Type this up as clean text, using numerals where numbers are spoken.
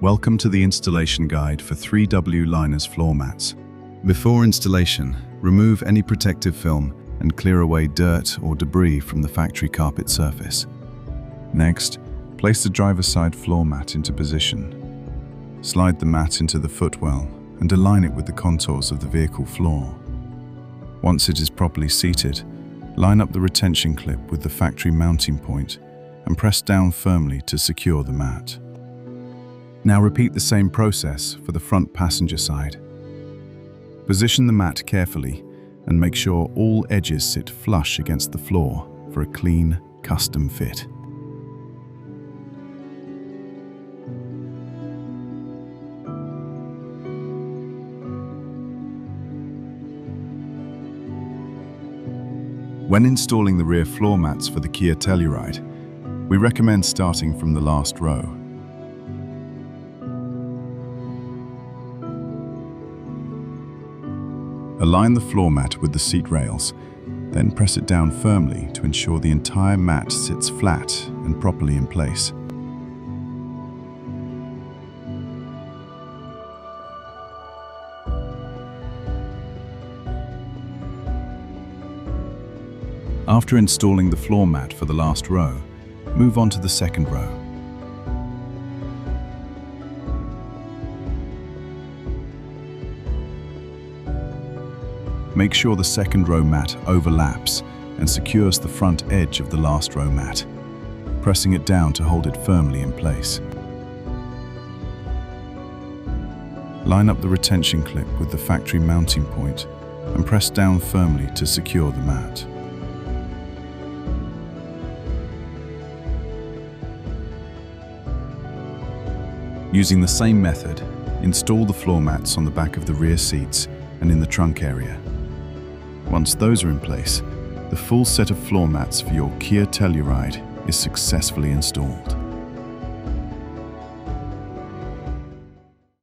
Welcome to the installation guide for 3W Liners floor mats. Before installation, remove any protective film and clear away dirt or debris from the factory carpet surface. Next, place the driver's side floor mat into position. Slide the mat into the footwell and align it with the contours of the vehicle floor. Once it is properly seated, line up the retention clip with the factory mounting point and press down firmly to secure the mat. Now repeat the same process for the front passenger side. Position the mat carefully and make sure all edges sit flush against the floor for a clean, custom fit. When installing the rear floor mats for the Kia Telluride, we recommend starting from the last row. Align the floor mat with the seat rails, then press it down firmly to ensure the entire mat sits flat and properly in place. After installing the floor mat for the last row, move on to the second row. Make sure the second row mat overlaps and secures the front edge of the last row mat, pressing it down to hold it firmly in place. Line up the retention clip with the factory mounting point and press down firmly to secure the mat. Using the same method, install the floor mats on the back of the rear seats and in the trunk area. Once those are in place, the full set of floor mats for your Kia Telluride is successfully installed.